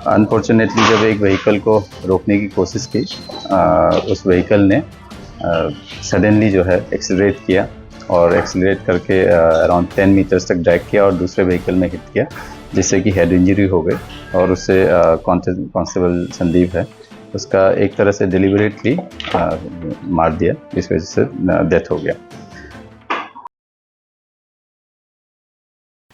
Unfortunately जब एक vehicle को रोकने की कोशिश की, उस व्हीकल ने सडनली जो है एक्सीलरेट किया और एक्सीलरेट करके अराउंड 10 मीटर्स तक ड्रैग किया और दूसरे व्हीकल में हिट किया, जिससे कि हेड इंजरी हो गई और उससे कांस्टेबल संदीप है उसका एक तरह से डिलिबरेटली मार दिया, जिस वजह से डेथ हो गया।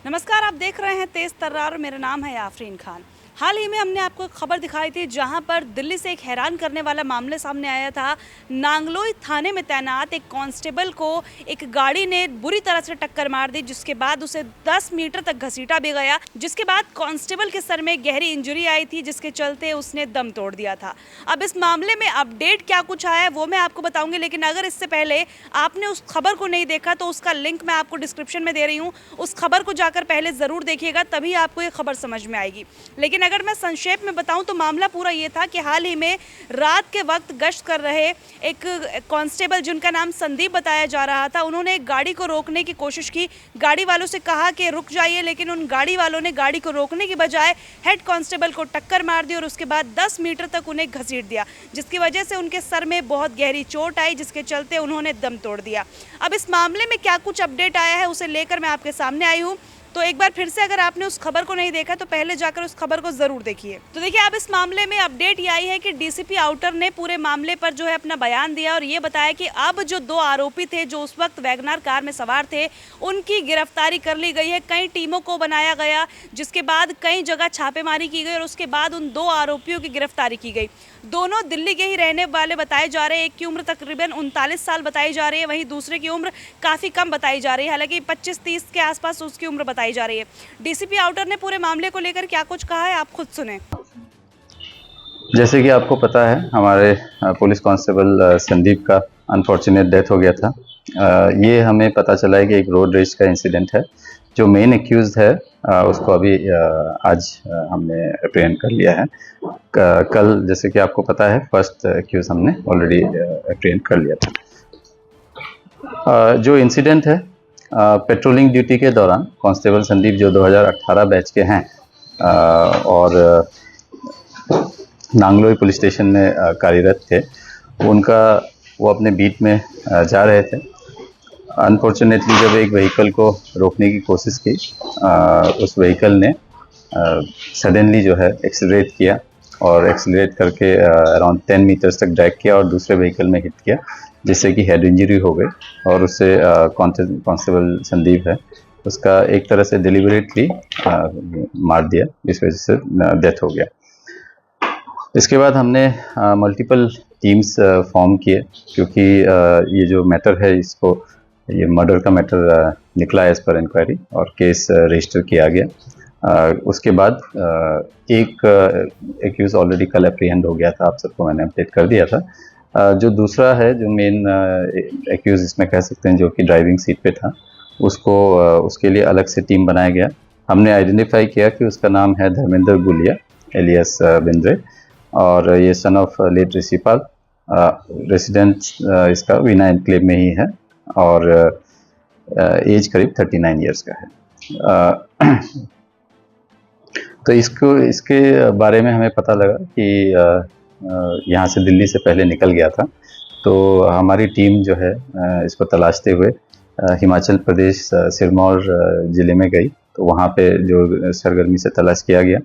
नमस्कार, आप देख रहे हैं तेज तर्रार और मेरा नाम है आफरीन खान। हाल ही में हमने आपको एक खबर दिखाई थी जहां पर दिल्ली से एक हैरान करने वाला मामला सामने आया था। नांगलोई थाने में तैनात एक कांस्टेबल को एक गाड़ी ने बुरी तरह से टक्कर मार दी, जिसके बाद उसे 10 मीटर तक घसीटा भी गया, जिसके बाद कांस्टेबल के सर में गहरी इंजरी आई थी, जिसके चलते उसने दम तोड़ दिया था। अब इस मामले में अपडेट क्या कुछ आया है वो मैं आपको बताऊंगी, लेकिन अगर इससे पहले आपने उस खबर को नहीं देखा तो उसका लिंक मैं आपको डिस्क्रिप्शन में दे रही हूँ। उस खबर को जाकर पहले ज़रूर देखिएगा, तभी आपको ये खबर समझ में आएगी। लेकिन अगर मैं संक्षेप में बताऊं तो मामला पूरा ये था कि हाल ही में रात के वक्त गश्त कर रहे एक कांस्टेबल जिनका नाम संदीप बताया जा रहा था, उन्होंने एक गाड़ी को रोकने की कोशिश की। गाड़ी वालों से कहा कि रुक जाइए, लेकिन उन गाड़ी वालों ने गाड़ी को रोकने की बजाय हेड कांस्टेबल को टक्कर मार दी और उसके बाद 10 मीटर तक उन्हें घसीट दिया, जिसकी वजह से उनके सर में बहुत गहरी चोट आई, जिसके चलते उन्होंने दम तोड़ दिया। अब इस मामले में क्या कुछ अपडेट आया है उसे लेकर मैं आपके सामने आई हूँ। तो एक बार फिर से अगर आपने उस खबर को नहीं देखा तो पहले जाकर उस खबर को जरूर देखिए। तो देखिए, अब इस मामले में अपडेट ये आई है कि डीसीपी आउटर ने पूरे मामले पर जो है अपना बयान दिया और ये बताया कि अब जो 2 आरोपी थे जो उस वक्त वैगनार कार में सवार थे, उनकी गिरफ्तारी कर ली गई है। कई टीमों को बनाया गया, जिसके बाद कई जगह छापेमारी की गई और उसके बाद उन 2 आरोपियों की गिरफ्तारी की गई। दोनों दिल्ली के ही रहने वाले बताए जा रहे हैं। एक की उम्र तकरीबन 39 साल बताई जा रही है, वहीं दूसरे की उम्र काफ़ी कम बताई जा रही है, हालांकि 25-30 के आसपास उसकी उम्र बताई जा रही है। डीसीपी आउटर ने पूरे मामले को लेकर क्या कुछ कहा है, आप खुद सुने। जैसे कि आपको पता है, हमारे पुलिस कांस्टेबल संदीप का अनफॉर्चुनेट डेथ हो गया था। ये हमें पता चला है कि एक रोड रेज का इंसिडेंट है। जो मेन एक्यूज है उसको अभी आज हमने अप्रीहेंड कर लिया है। कल जैसे कि आपको पता है फर्स्ट एक्यूज हमने ऑलरेडी अप्रीहेंड कर लिया था। जो इंसिडेंट है, पेट्रोलिंग ड्यूटी के दौरान कांस्टेबल संदीप जो 2018 बैच के हैं और नांगलोई पुलिस स्टेशन में कार्यरत थे, वो अपने बीट में जा रहे थे। अनफॉर्चुनेटली जब एक व्हीकल को रोकने की कोशिश की, उस व्हीकल ने सडनली जो है एक्सीलरेट किया और एक्सीलरेट करके अराउंड 10 मीटर्स तक ड्रैग किया और दूसरे व्हीकल में हिट किया, जिससे कि हेड इंजरी हो गई और उससे कांस्टेबल संदीप है उसका एक तरह से डिलिबरेटली मार दिया, जिस वजह से डेथ हो गया। इसके बाद हमने मल्टीपल टीम्स फॉर्म किए, क्योंकि ये जो मैटर है ये मर्डर का मैटर निकला है एज पर इंक्वायरी और केस रजिस्टर किया गया। उसके बाद एक एक्यूज ऑलरेडी कल अप्रीहेंड हो गया था, आप सबको मैंने अपडेट कर दिया था। जो दूसरा है, जो मेन एक्यूज इसमें कह सकते हैं, जो कि ड्राइविंग सीट पे था, उसके लिए अलग से टीम बनाया गया। हमने आइडेंटिफाई किया कि उसका नाम है धर्मेंद्र गुलिया एलियस बिंद्रे और ये son of late Rishipal, resident इसका वीना एनक्लेव में ही है और एज करीब 39 इयर्स का है। तो इसके बारे में हमें पता लगा कि यहाँ से दिल्ली से पहले निकल गया था, तो हमारी टीम जो है इसको तलाशते हुए हिमाचल प्रदेश सिरमौर ज़िले में गई। तो वहाँ पे जो सरगर्मी से तलाश किया गया,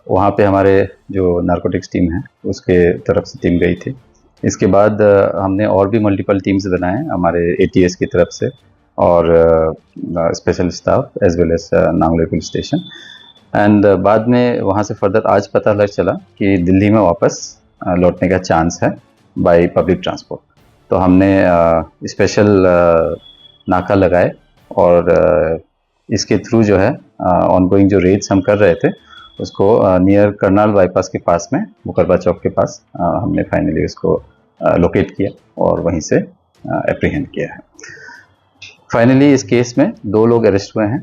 वहाँ पे हमारे जो नारकोटिक्स टीम है उसके तरफ से टीम गई थी। इसके बाद हमने और भी मल्टीपल टीम्स बनाए हमारे एटीएस की तरफ से और special staff as well as Nangloi police station. And बाद में वहाँ से फर्दर आज पता लग चला कि दिल्ली में वापस लौटने का चांस है बाय पब्लिक ट्रांसपोर्ट। तो हमने स्पेशल नाका लगाए और इसके थ्रू जो है ऑनगोइंग जो रेड्स हम कर रहे थे उसको नियर करनाल बाईपास के पास में मुकरबा चौक के पास हमने फाइनली उसको लोकेट किया और वहीं से एप्रीहेंड किया है। फाइनली इस केस में 2 लोग अरेस्ट हुए हैं।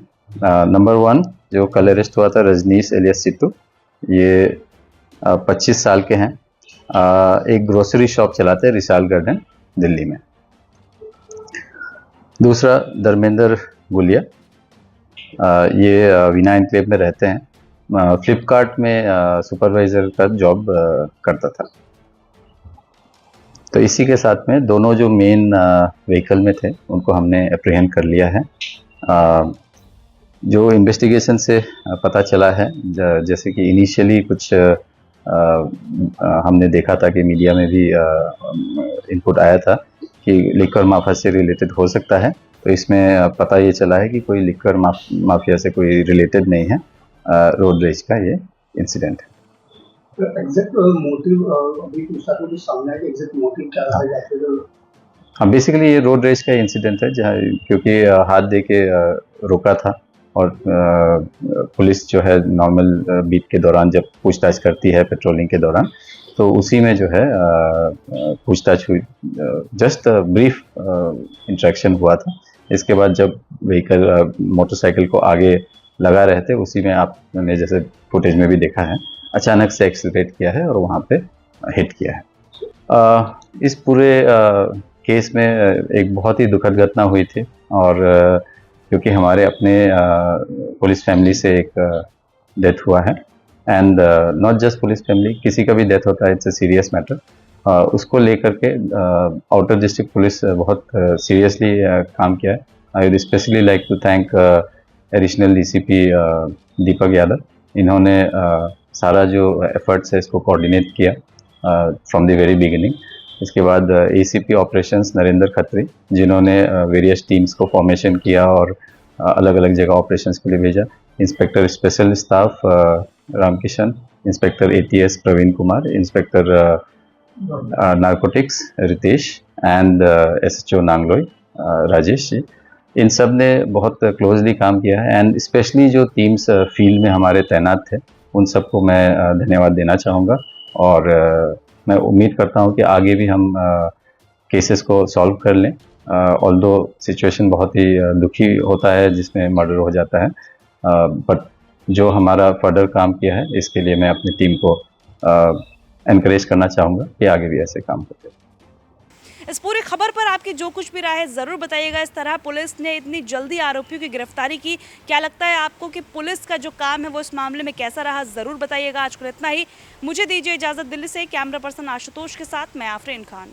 नंबर 1 जो कल अरेस्ट हुआ था, रजनीश एलियस सिट्टू, ये 25 साल के हैं, एक ग्रोसरी शॉप चलाते हैं रिशाल गार्डन दिल्ली में। दूसरा धर्मेंद्र गुलिया, ये वीना एनक्लेव में रहते हैं फ्लिपकार्ट में सुपरवाइज़र का जॉब करता था। तो इसी के साथ में दोनों जो मेन व्हीकल में थे उनको हमने अप्रीहेंड कर लिया है। जो इन्वेस्टिगेशन से पता चला है, जैसे कि इनिशियली कुछ हमने देखा था कि मीडिया में भी इनपुट आया था कि लिक्वर माफिया से रिलेटेड हो सकता है। तो इसमें पता ये चला है कि कोई लिक्वर माफिया से कोई रिलेटेड नहीं है, रोड रेज का ये इंसिडेंट है। एग्जैक्ट मोटिव अभी पूछताछ में कुछ सामने आया कि एग्जैक्ट मोटिव क्या रहा है या फिर हाँ, बेसिकली ये रोड रेज का इंसिडेंट है, जहाँ क्योंकि हाथ दे के रोका था और पुलिस जो है नॉर्मल बीट के दौरान जब पूछताछ करती है पेट्रोलिंग के दौरान, तो उसी में जो है पूछताछ हुई। जस्ट ब्रीफ इंटरेक्शन हुआ था। इसके बाद जब व्हीकल मोटरसाइकिल को आगे लगा रहे थे, उसी में आपने जैसे फुटेज में भी देखा है, अचानक से एक्सीलरेट किया है और वहाँ पे हिट किया है। इस पूरे केस में एक बहुत ही दुखद घटना हुई थी और क्योंकि हमारे अपने पुलिस फैमिली से एक डेथ हुआ है, and not just police family, किसी का भी डेथ होता है, इट्स अ सीरियस मैटर। उसको लेकर के आउटर डिस्ट्रिक्ट पुलिस बहुत सीरियसली काम किया है। I would specially like to thank additional DCP Deepak Yadav. इन्होंने सारा जो एफर्ट्स है इसको कोऑर्डिनेट किया फ्रॉम द वेरी बिगिनिंग। इसके बाद एसीपी ऑपरेशंस नरेंद्र खत्री, जिन्होंने वेरियस टीम्स को फॉर्मेशन किया और अलग अलग जगह ऑपरेशंस के लिए भेजा। Inspector special staff Ramkishan, inspector ATS Praveen Kumar, inspector narcotics Ritesh and SHO Nangloi Rajesh ji, इन सब ने बहुत क्लोजली काम किया है। एंड स्पेशली जो टीम्स फील्ड में हमारे तैनात थे, उन सबको मैं धन्यवाद देना चाहूँगा और मैं उम्मीद करता हूँ कि आगे भी हम केसेस को सॉल्व कर लें। ऑल्दो सिचुएशन बहुत ही दुखी होता है जिसमें मर्डर हो जाता है, बट जो हमारा फर्दर काम किया है इसके लिए मैं अपनी टीम को एनकरेज करना चाहूँगा कि आगे भी ऐसे काम करते हैं। इस पूरी खबर पर आपकी जो कुछ भी राय है ज़रूर बताइएगा। इस तरह पुलिस ने इतनी जल्दी आरोपियों की गिरफ्तारी की, क्या लगता है आपको कि पुलिस का जो काम है वो इस मामले में कैसा रहा, ज़रूर बताइएगा। आज को इतना ही, मुझे दीजिए इजाज़त। दिल्ली से कैमरा पर्सन आशुतोष के साथ मैं आफरीन खान।